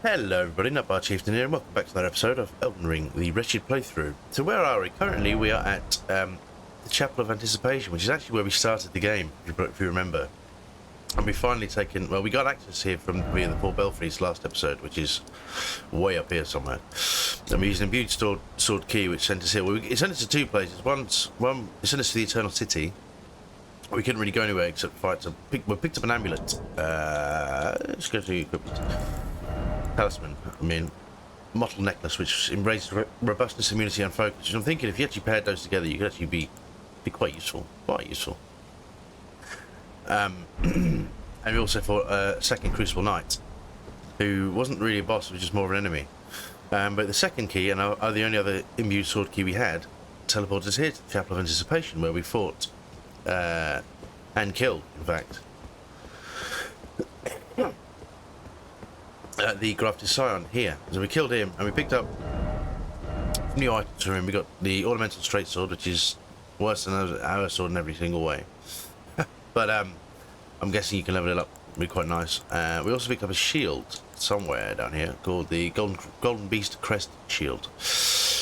Hello everybody, Nutbar Chieftain here, and welcome back to another episode of Elden Ring, the Wretched playthrough. So where are we? Currently we are at the Chapel of Anticipation, which is actually where we started the game, if you remember. And we finally taken, well, we got access here from via the Four Belfries last episode, which is way up here somewhere. And we're using a imbued sword key, which sent us here. Well, it sent us to two places. One, it sent us to the Eternal City. We couldn't really go anywhere except fight. So we picked up an amulet. Let's go to equipment. Talisman, mottled necklace, which embraces robustness, immunity, and focus. And I'm thinking if you actually paired those together, you could actually be quite useful. And we also fought a second Crucible Knight, who wasn't really a boss, he was just more of an enemy. But the second key, and the only other imbued sword key we had, teleported us here to the Chapel of Anticipation, where we fought and killed, in fact, the Grafted Scion here. So we killed him, and we picked up new items from him. We got the Ornamental Straight Sword, which is worse than our sword in every single way. But I'm guessing you can level it up. It'll be quite nice. We also picked up a shield somewhere down here called the Golden Beast Crest Shield,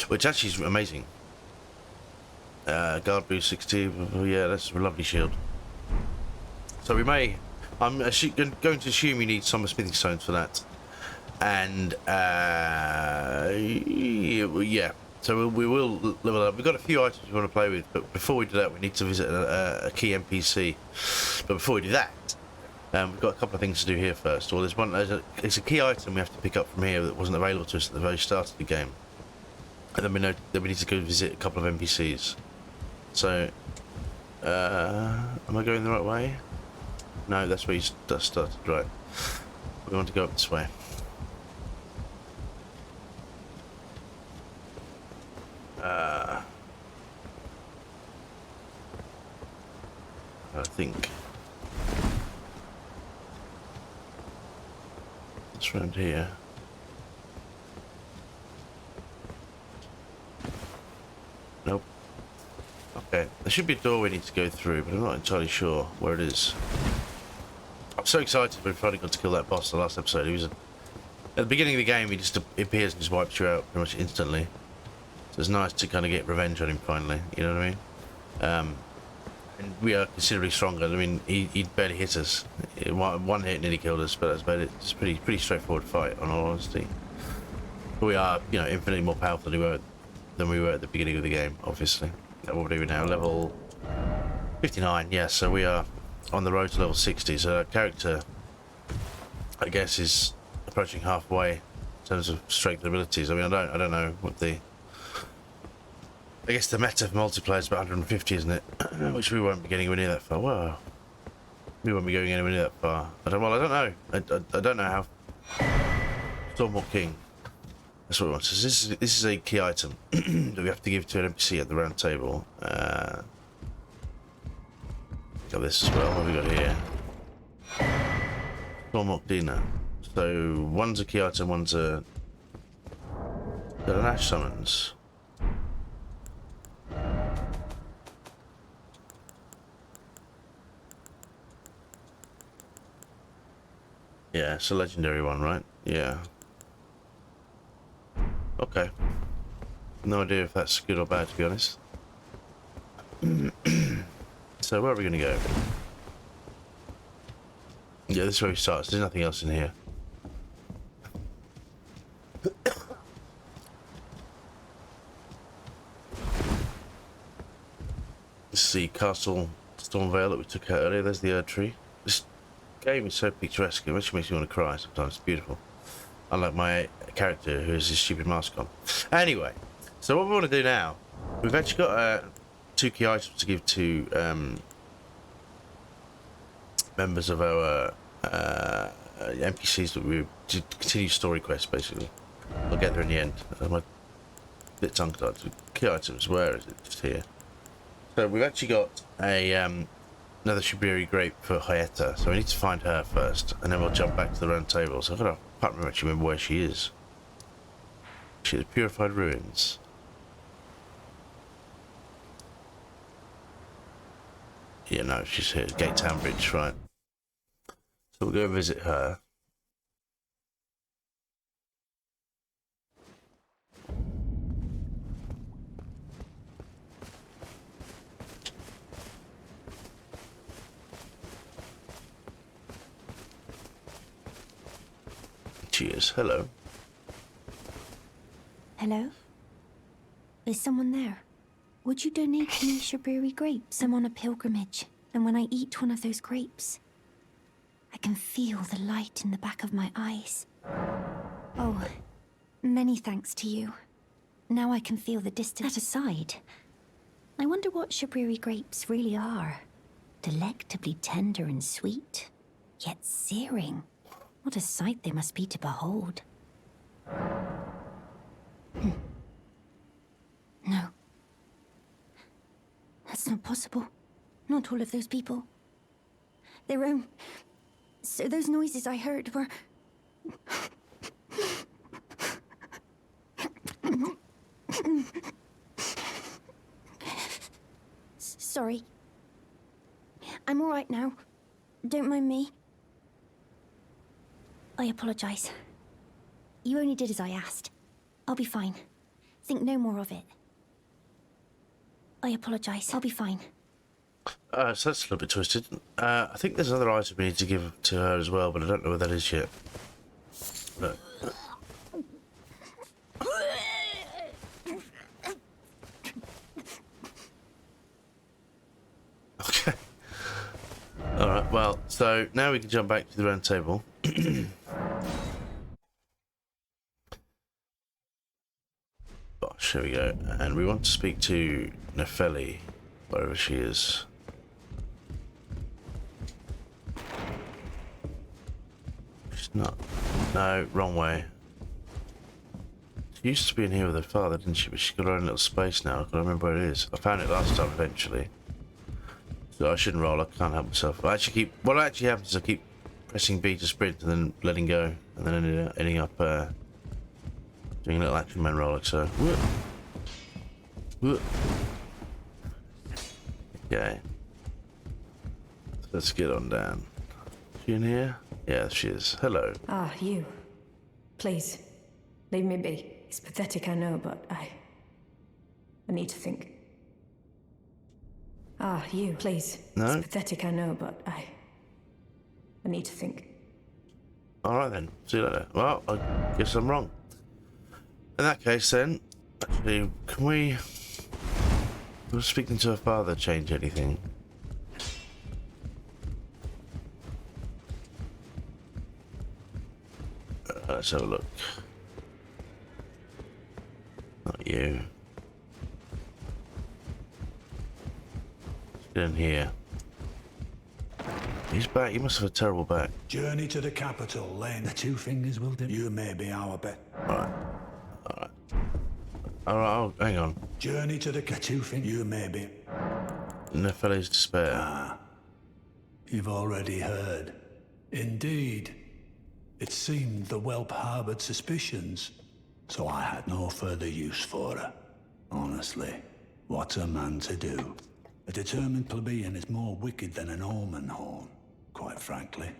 which actually is amazing. Guard boost 60. Yeah, that's a lovely shield. So we may. I'm going to assume you need some smithing stones for that. And yeah, so we will level up. We've got a few items we want to play with, but before we do that, we need to visit a key NPC. But before we do that, we've got a couple of things to do here first. Well, it's a key item we have to pick up from here that wasn't available to us at the very start of the game, and then we know that we need to go visit a couple of NPCs. So, am I going the right way? No, that's where you started, right. We want to go up this way. I think it's around here. Nope. Okay, there should be a door we need to go through, but I'm not entirely sure where it is. I'm so excited we finally got to kill that boss the last episode. He was at the beginning of the game, he just appears and just wipes you out pretty much instantly. So it's nice to kind of get revenge on him finally, you know what I mean? And we are considerably stronger. I mean, he barely hit us. One hit nearly killed us, but that's about it. It's a pretty straightforward fight, in all honesty. But we are, infinitely more powerful than we were at the beginning of the game, obviously. What are we now? Level 59, yes, so we are on the road to level 60. So our character, I guess, is approaching halfway in terms of strength and abilities. I mean, I don't know what the... I guess the meta for multiplayer is about 150, isn't it? Which we won't be getting anywhere near that far. Whoa. We won't be going anywhere near that far. I don't know. I don't know how... Stormwalk King. That's what we want. So this is a key item that we have to give to an NPC at the round table. Got this as well. What have we got here? Stormwalk Dina. So one's a key item, one's a... Got an Ash Summons. Yeah, it's a legendary one, right? Yeah. Okay. No idea if that's good or bad, to be honest. So where are we going to go? Yeah, this is where we start. So there's nothing else in here. This is the Castle Stormvale that we took out earlier. There's the Erd Tree. This game is so picturesque. It actually makes me want to cry sometimes. It's beautiful. Unlike my character who has this stupid mask on. Anyway, so what we want to do now, we've actually got two key items to give to members of our NPCs that we to continue story quests, basically. I'll get there in the end. I'm a bit tongue-tied. Key items, where is it? Just here. So we've actually got a another Shibiri grape for Hyetta, so we need to find her first, and then we'll jump back to the round table. So I can't remember where she is. She's at Purified Ruins. Yeah, no, she's here. Gate Town Bridge, right. So we'll go visit her. She is. Hello. Hello? Is someone there? Would you donate me strawberry grapes? I'm on a pilgrimage, and when I eat one of those grapes, I can feel the light in the back of my eyes. Oh, many thanks to you. Now I can feel the distance. That aside, I wonder what strawberry grapes really are. Delectably tender and sweet, yet searing. What a sight they must be to behold. No. That's not possible. Not all of those people. Their own... So those noises I heard were... Sorry. I'm all right now. Don't mind me. I apologize. You only did as I asked. I'll be fine. Think no more of it. I apologize. I'll be fine. So that's a little bit twisted. I think there's another item we need to give to her as well, but I don't know what that is yet. No. Okay. Alright, well, so now we can jump back to the round table. Gosh, here we go. And we want to speak to Nefeli, wherever she is. She's not. No, wrong way. She used to be in here with her father, didn't she? But she's got her own little space now. I can't remember where it is. I found it last time eventually. So I shouldn't roll, I can't help myself. I actually keep... What actually happens is I keep pressing B to sprint and then letting go. And then ending up doing a little action man roll like so. Okay. Let's get on down. She in here? Yeah, she is. Hello. Ah, you. Please, leave me be. It's pathetic, I know, but I need to think. Ah, you. Please. No? It's pathetic, I know, but I need to think. Alright then. See you later. Well, I guess I'm wrong. In that case then, actually, can we... Will speaking to her father change anything? Let's have a look. Not you. Get in here. He's back. He must have a terrible back. Journey to the capital, Lane. The two fingers will do. You may be our bet. Alright. Alright. Alright, oh, hang on. Journey to the two fingers. You may be. Nefeli's despair. Ah. You've already heard. Indeed. It seemed the whelp harboured suspicions, so I had no further use for her. Honestly, what's a man to do? A determined plebeian is more wicked than an omen horn, quite frankly.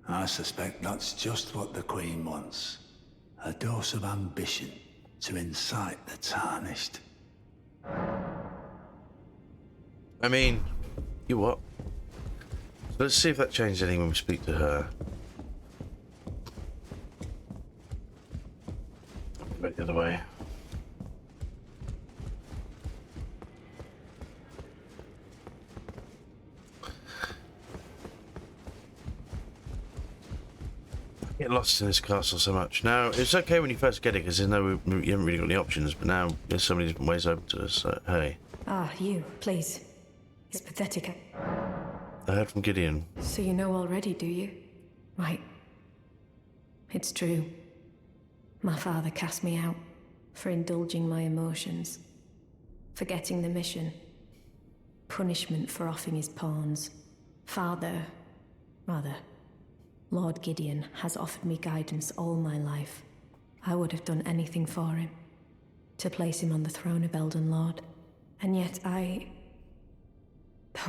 I suspect that's just what the Queen wants. A dose of ambition to incite the tarnished. I mean, you what? So let's see if that changes anything when we speak to her. Back the other way. Get lost in this castle so much. Now, it's okay when you first get it because there's no, you haven't really got any options, but now there's so many different ways open to us, so hey. Ah, you. Please. It's pathetic. I heard from Gideon. So you know already, do you? Right. It's true. My father cast me out for indulging my emotions, forgetting the mission, punishment for offing his pawns. Lord Gideon has offered me guidance all my life. I would have done anything for him, to place him on the throne of Elden Lord. And yet though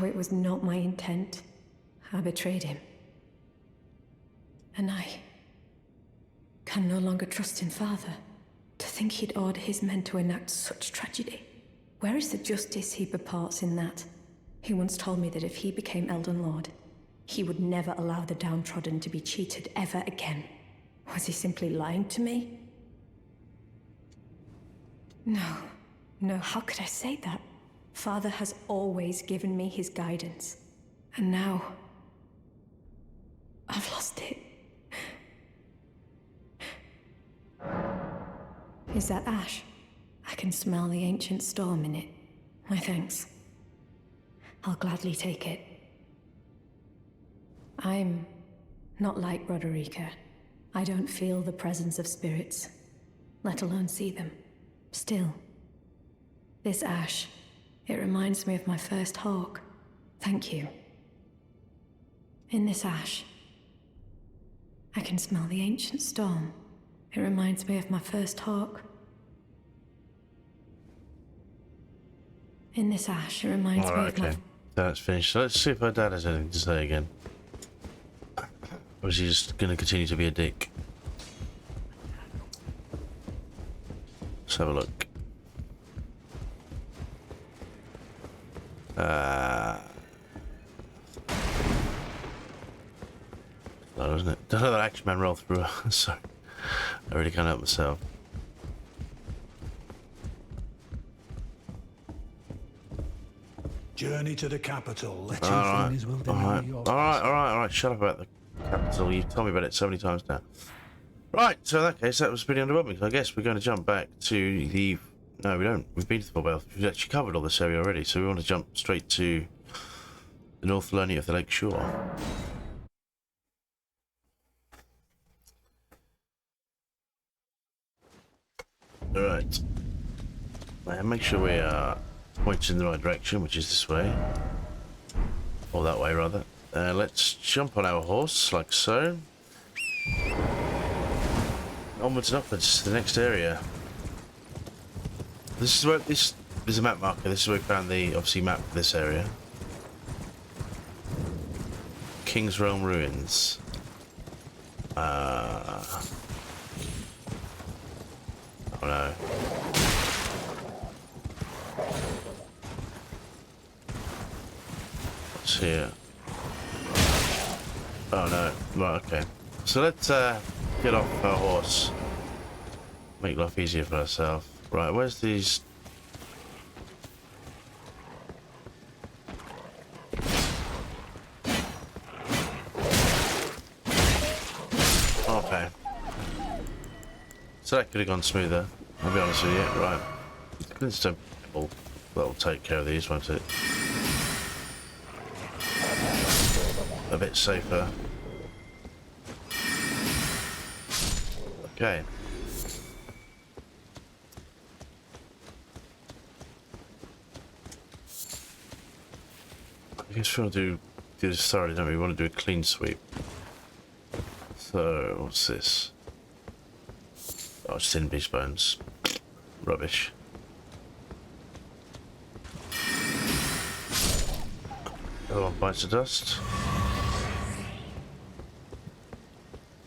it was not my intent, I betrayed him. And I can no longer trust in Father. To think he'd order his men to enact such tragedy. Where is the justice he purports in that? He once told me that if he became Elden Lord, he would never allow the downtrodden to be cheated ever again. Was he simply lying to me? No. No, how could I say that? Father has always given me his guidance. And now... I've lost it. Is that ash? I can smell the ancient storm in it. My thanks. I'll gladly take it. I'm not like Roderica. I don't feel the presence of spirits, let alone see them. Still, this ash, it reminds me of my first hawk. Thank you. In this ash, I can smell the ancient storm. It reminds me of my first hawk. In this ash, it reminds me of my... That's finished. So let's see if her dad has anything to say again. Or is he just going to continue to be a dick? Let's have a look. Oh, isn't it? Don't let that action man roll through. Sorry. I really can't help myself. Journey to the capital. Let your Alright, feelings will deny your alright. Shut up about the capital. You've told me about it so many times now. Right, so in that case, that was pretty underwhelming. So I guess we're going to jump back to the... No, we don't. We've been to the Fort Bells. We've actually covered all this area already, so we want to jump straight to the North Lining of the Lake Shore. Alright. And make sure we are pointing in the right direction, which is this way. Or that way, rather. Let's jump on our horse, like so. Onwards and upwards to the next area. This is where this is a map marker. This is where we found the obviously map for this area. Kingsrealm ruins. Oh no. What's here? Oh no. Right, okay. So let's get off our horse. Make life easier for ourselves. Right, where's these? Okay. So that could have gone smoother, I'll be honest with you. Right. Glintstone pebble. That'll take care of these, won't it? A bit safer. Okay. I guess we want to do this thoroughly, don't we? We want to do a clean sweep. So, what's this? Oh, it's thin beast bones. Rubbish. Another one bites the dust.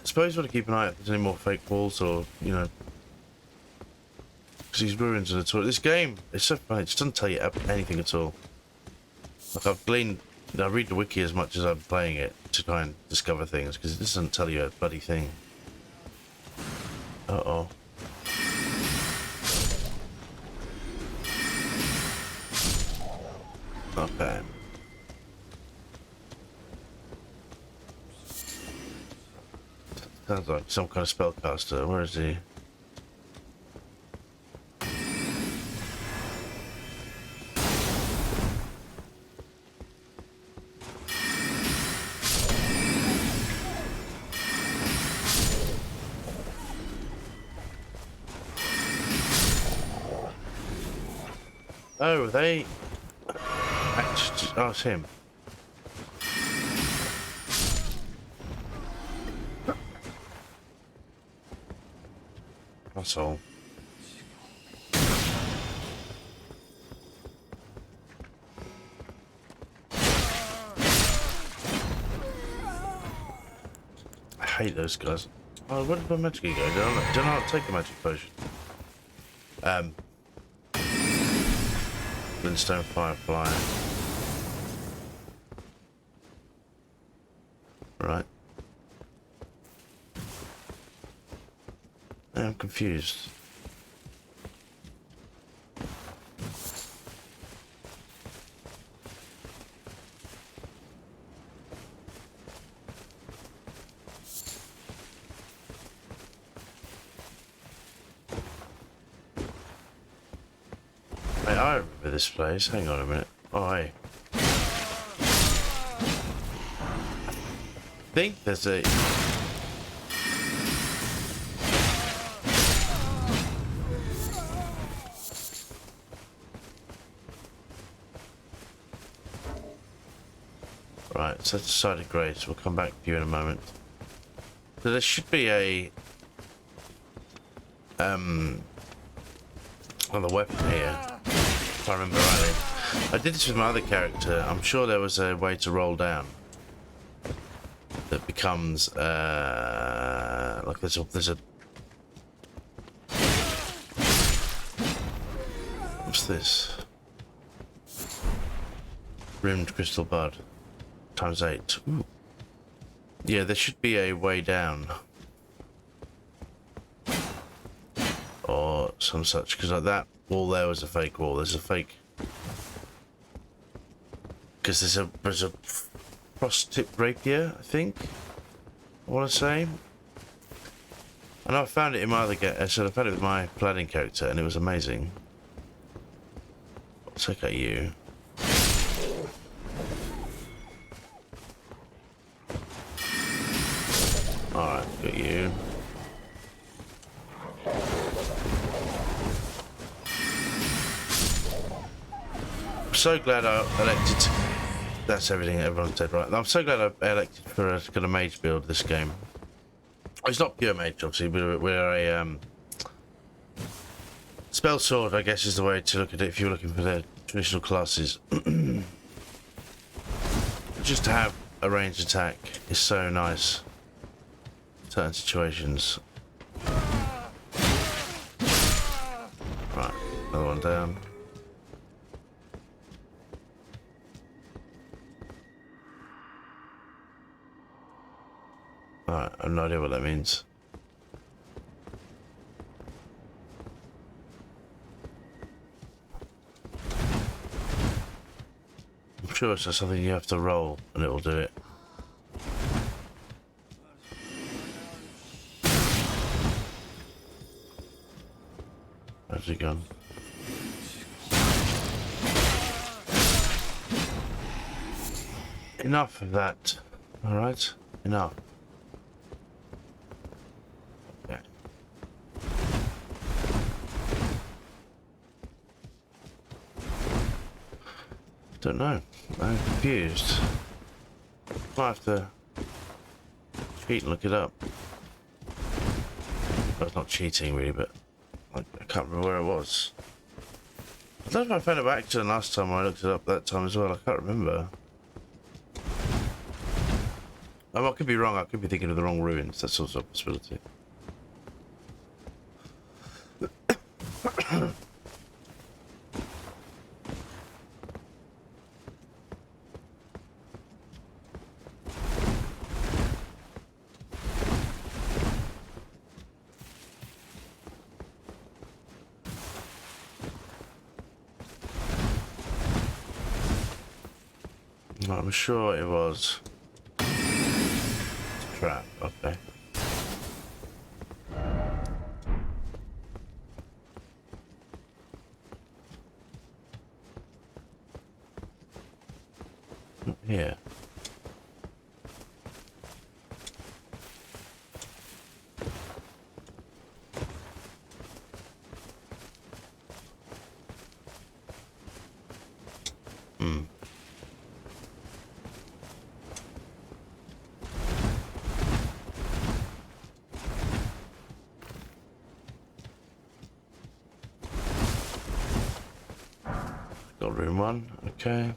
I suppose we want to keep an eye out if there's any more fake walls or, you know... Because these ruins are the This game, it's so funny, it just doesn't tell you anything at all. Like I read the wiki as much as I'm playing it to try and discover things, because it doesn't tell you a bloody thing. Uh-oh. Okay. Sounds like some kind of spellcaster. Where is he? Oh, they... Actually, oh, it's him. That's all. I hate those guys. Oh, where did my magic go? Did I not take a magic potion? Glintstone Firefly. Right. I'm confused. Wait, I remember this place. Hang on a minute. Oh, hey. I think there's a... Right, so that's Side of Grace. We'll come back to you in a moment. So there should be a... another weapon here. If I remember rightly. I did this with my other character. I'm sure there was a way to roll down. That becomes, like there's a... What's this? Rimmed crystal bud. Times 8. Ooh. Yeah, there should be a way down. Or some such, because like that wall there was a fake wall. There's a fake... Because there's a cross-tip rapier, I think. I want to say. I know I found it in my other I found it with my paladin character, and it was amazing. I'll check out you. Alright, got you. I'm so glad I elected to... That's everything everyone said, right? I'm so glad I elected for a kind of mage build this game. It's not pure mage, obviously, but we're a spell sword, I guess, is the way to look at it if you're looking for the traditional classes. Just to have a ranged attack is so nice. Certain situations. Right, another one down. Alright, I have no idea what that means. I'm sure it's just something you have to roll and it will do it. Where's it gone? Enough of that. Alright? Enough. Okay. Don't know. I'm confused. Might have to cheat and look it up. Well, it's not cheating really, but I can't remember where it was. I don't know if I found it by accident last time or I looked it up that time as well. I can't remember. I could be wrong. I could be thinking of the wrong ruins. That's also a possibility. I'm sure it was. Trap, okay. Here. Got room 1, okay.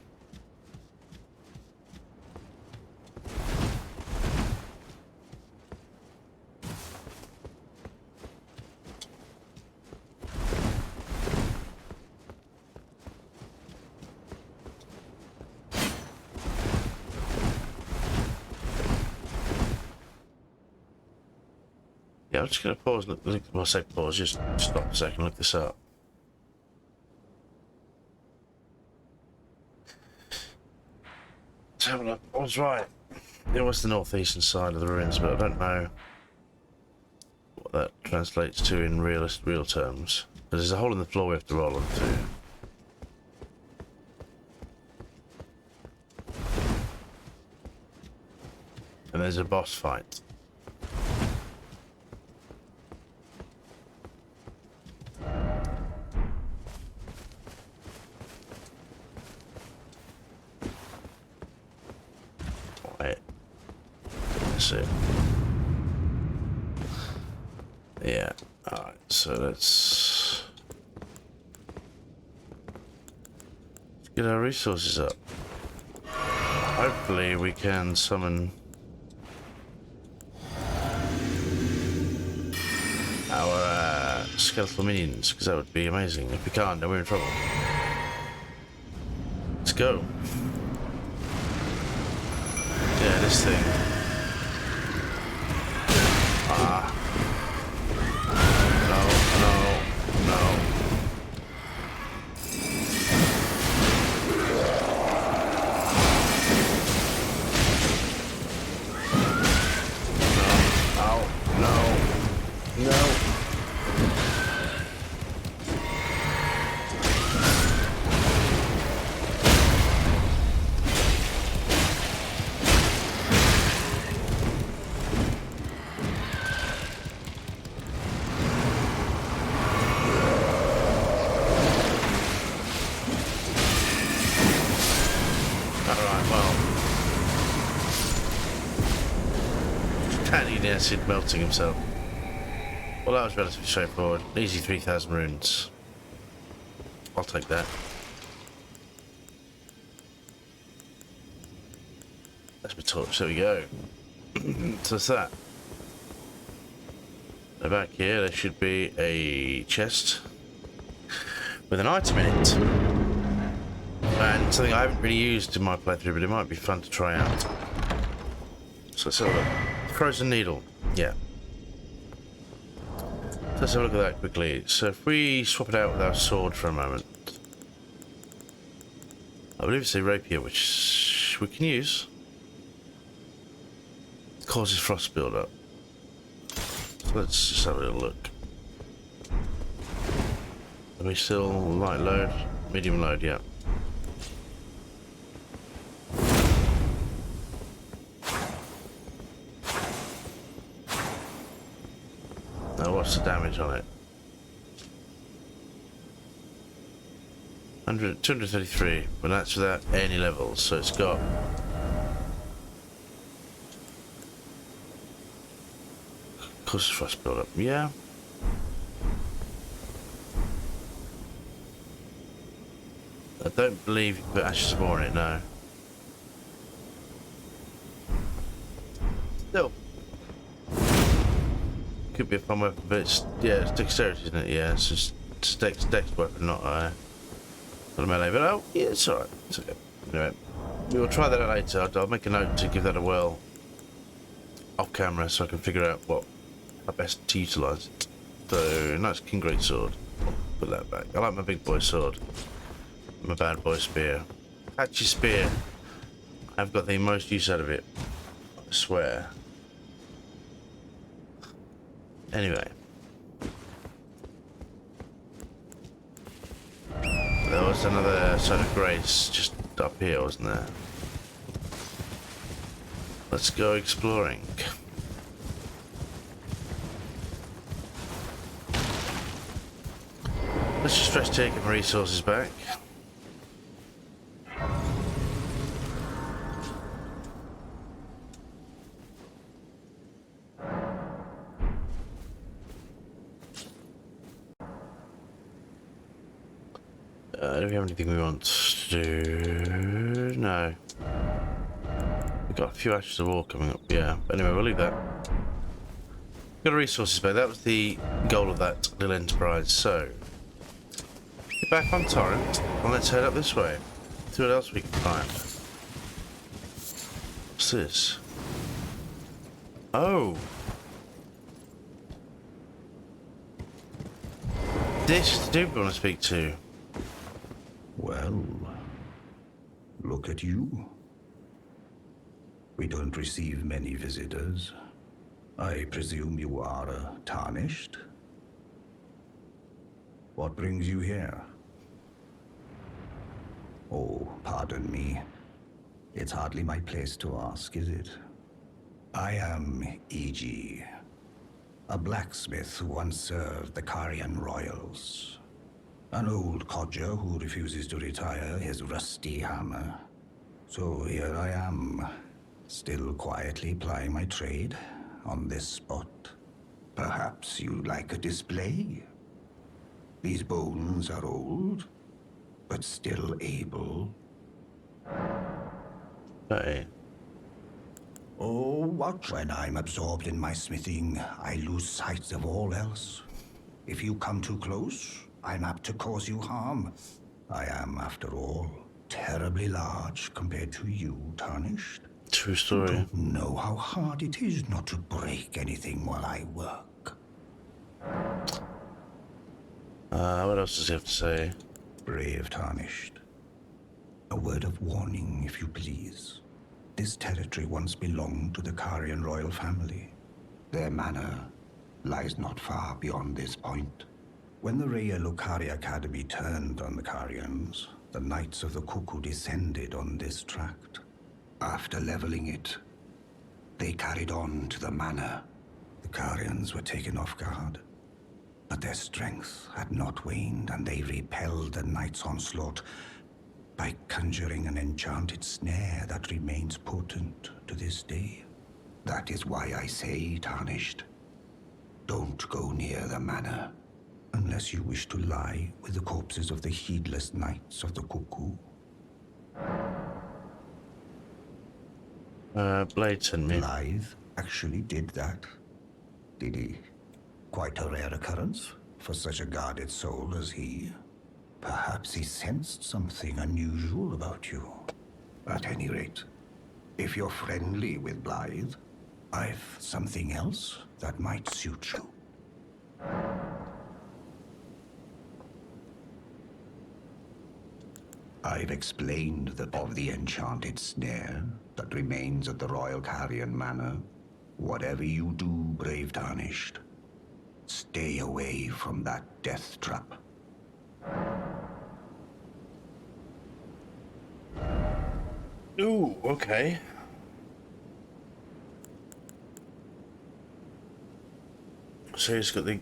Yeah, I'm just gonna pause. Well, say pause. Just stop a second. Look this up. Let's have a look. I was right. It was the northeastern side of the ruins, but I don't know what that translates to in real terms. There's a hole in the floor we have to roll onto. And there's a boss fight. Wait. That's it. Yeah. Alright, so let's get our resources up. Hopefully we can summon our skeletal minions, because that would be amazing. If we can't, then we're in trouble. Let's go. Yeah, this thing. Ah. No, no, no. Acid melting himself. Well, that was relatively straightforward. Easy 3,000 runes. I'll take that. That's my torch. There we go. So that's that. Now back here, there should be a chest with an item in it. And something I haven't really used in my playthrough, but it might be fun to try out. So let's have a look. Frozen needle. Yeah. Let's have a look at that quickly. So if we swap it out with our sword for a moment. I believe it's a rapier, which we can use. It causes frost build-up. So let's just have a little look. Are we still light load? Medium load, yeah. Now what's the damage on it? 233, but that's without any levels, so it's got causes frost build up, yeah. I don't believe you can put ashes of ore in it, no. Still. Could be a fun weapon, but it's, yeah, it's dexterity, isn't it? Yeah, it's just dex weapon, not a melee. But oh, yeah, it's alright. It's okay. Anyway, we will try that out later. I'll make a note to give that a whirl off camera so I can figure out how best to utilise it. So, nice king greatsword. Put that back. I like my big boy sword. My bad boy spear. Patchy spear. I've got the most use out of it. I swear. Anyway. There was another sign of grace just up here, wasn't there? Let's go exploring. Let's just stretch taking my resources back. Do we have anything we want to do? No. We've got a few ashes of ore coming up, yeah. But anyway, we'll leave that. Got a resources back. That was the goal of that little enterprise. So, get back on Torrent and let's head up this way. See what else we can find. What's this? Oh! this dude we want to speak to? Well, look at you. We don't receive many visitors. I presume you are tarnished? What brings you here? Oh, pardon me. It's hardly my place to ask, is it? I am E.G., a blacksmith who once served the Carian royals. An old codger who refuses to retire his rusty hammer. So here I am, still quietly plying my trade on this spot. Perhaps you'd like a display? These bones are old, but still able. Hey. Oh, what? When I'm absorbed in my smithing, I lose sight of all else. If you come too close, I'm apt to cause you harm. I am, after all, terribly large compared to you, Tarnished. True You story. don't know how hard it is not to break anything while I work. What else does he have to say? Brave Tarnished. A word of warning, if you please. This territory once belonged to the Carian royal family. Their manor lies not far beyond this point. When the Rhea Lucari Academy turned on the Carians, the Knights of the Cuckoo descended on this tract. After leveling it, they carried on to the manor. The Carians were taken off guard, but their strength had not waned, and they repelled the Knights' onslaught by conjuring an enchanted snare that remains potent to this day. That is why I say, Tarnished, don't go near the manor, unless you wish to lie with the corpses of the heedless Knights of the Cuckoo. Blade sent me. Blythe actually did that, did he? Quite a rare occurrence for such a guarded soul as he. Perhaps he sensed something unusual about you. At any rate, if you're friendly with Blythe, I've something else that might suit you. I've explained of the enchanted snare that remains at the Royal Carian Manor. Whatever you do, brave Tarnished, stay away from that death trap. Ooh, okay. So he's got the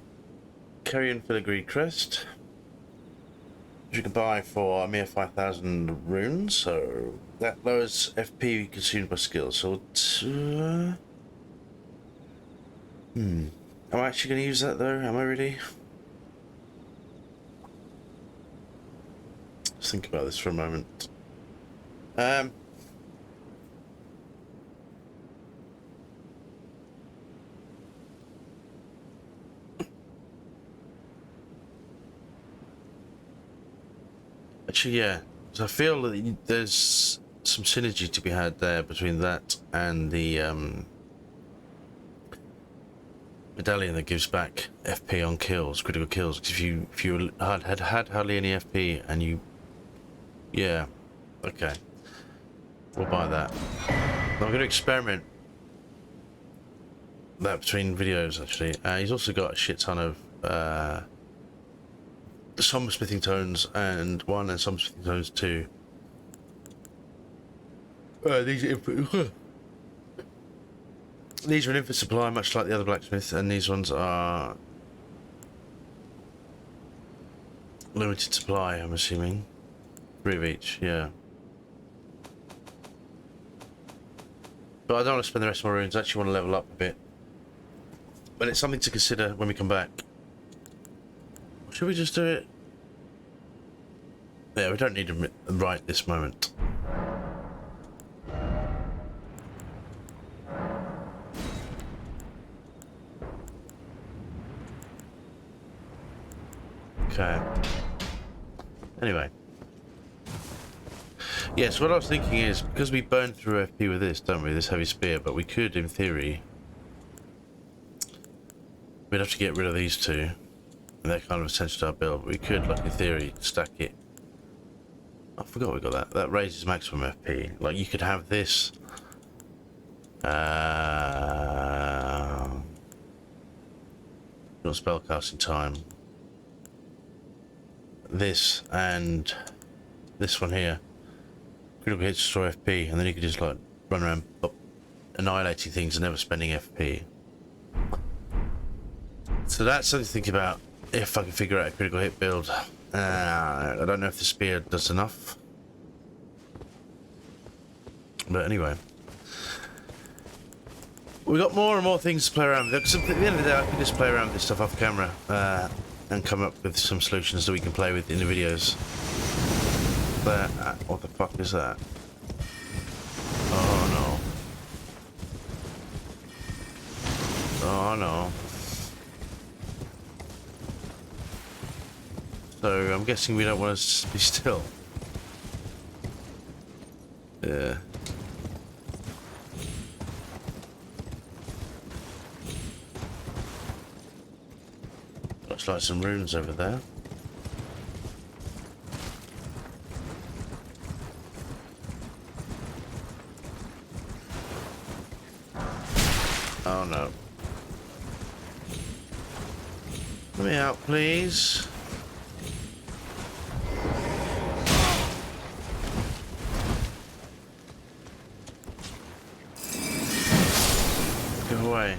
Carrion Filigree Crest, which you can buy for a mere 5,000 runes, so that lowers FP consumed by skills. So, am I actually going to use that though? Am I really? Let's think about this for a moment. Actually, yeah. So I feel that there's some synergy to be had there between that and the medallion that gives back FP on kills, critical kills. Because if you had hardly any FP and you, yeah, okay, we'll buy that. I'm going to experiment that between videos. Actually, he's also got a shit ton of some smithing tones and one, and some smithing tones two. These are an infinite supply, much like the other blacksmith, and these ones are limited supply, I'm assuming. 3 of each, yeah. But I don't want to spend the rest of my runes. I actually want to level up a bit. But it's something to consider when we come back. Should we just do it? Yeah, we don't need to right this moment. Okay. Anyway. Yes, what I was thinking is, because we burn through FP with this, don't we? This heavy spear, but we could, in theory, we'd have to get rid of these two. And they're kind of essential to our build. We could, like in theory, stack it. I forgot we got that. That raises maximum FP. Like you could have this. Not spellcasting time. This and this one here. Critical hits destroy FP, and then you could just like run around annihilating things and never spending FP. So that's something to think about if I can figure out a critical hit build. I don't know if the spear does enough. But anyway. We got more and more things to play around with. Because at the end of the day, I can just play around with this stuff off camera and come up with some solutions that we can play with in the videos. What the fuck is that? Oh no. Oh no. So I'm guessing we don't want to be still. Yeah. Looks like some runes over there. Oh no. Let me out, please. Go away.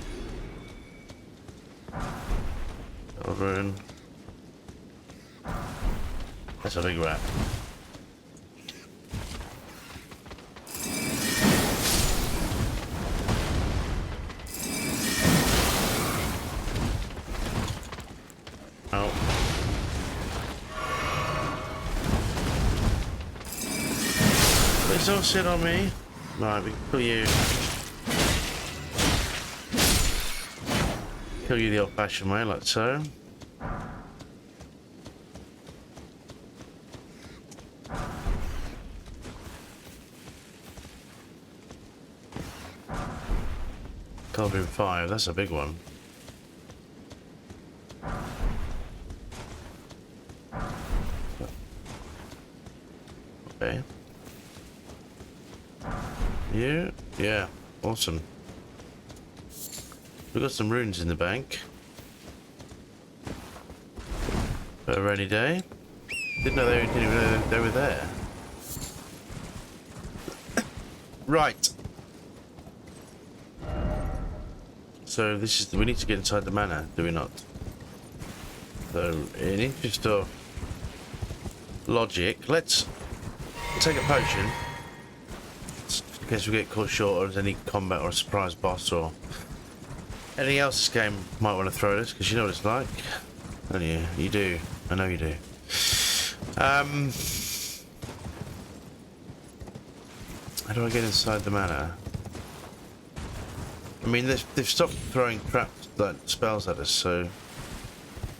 Rune. That's a big rat. Oh. Please don't sit on me. Right, we can kill you. Kill you the old-fashioned way, like so. Cauldron 5, that's a big one. Okay. You? Yeah, awesome. We've got some runes in the bank. For a rainy day. Didn't know they were there. Right. So this is, we need to get inside the manor, do we not? So in interest of logic, let's take a potion. In case we get caught short or there's any combat or a surprise boss or anything else this game might want to throw at us, because you know what it's like. Don't you? You do. I know you do. How do I get inside the manor? I mean, they've stopped throwing traps, like spells at us, so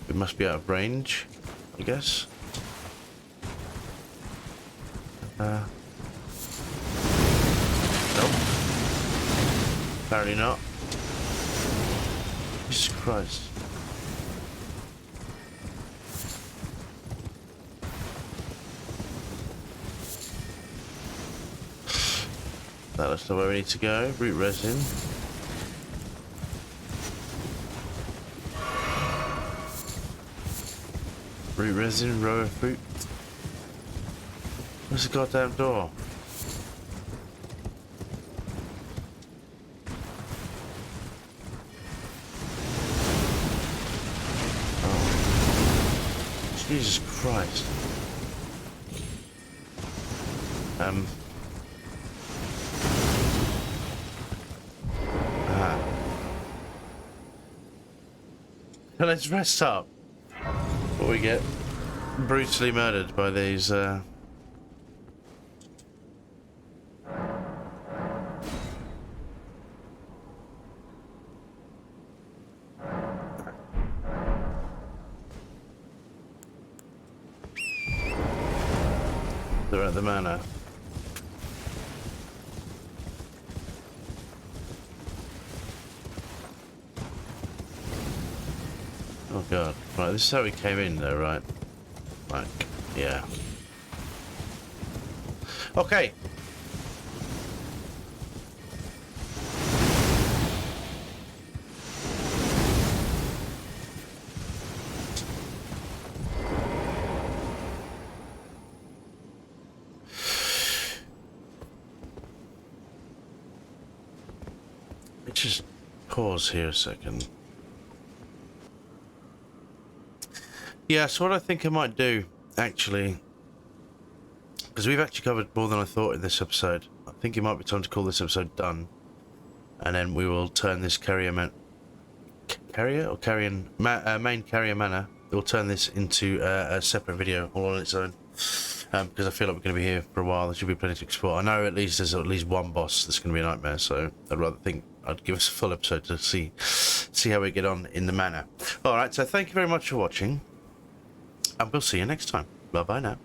it must be out of range, I guess. Nope. Apparently not. Jesus Christ. That looks like where we need to go. Root resin. Root resin, row of fruit. Where's the goddamn door? Oh. Jesus Christ. Let's rest up before we get brutally murdered by these they're at the manor. Oh god. Right, this is how we came in though, right? Like, yeah. Okay. Let's just pause here a second. Yeah, so what I think I might do, actually, because we've actually covered more than I thought in this episode. I think it might be time to call this episode done, and then we will turn this main carrier manor. We'll turn this into a separate video all on its own, because I feel like we're going to be here for a while. There should be plenty to explore. I know there's at least one boss that's going to be a nightmare, so I'd give us a full episode to see how we get on in the manor. All right, so thank you very much for watching, and we'll see you next time. Bye bye now.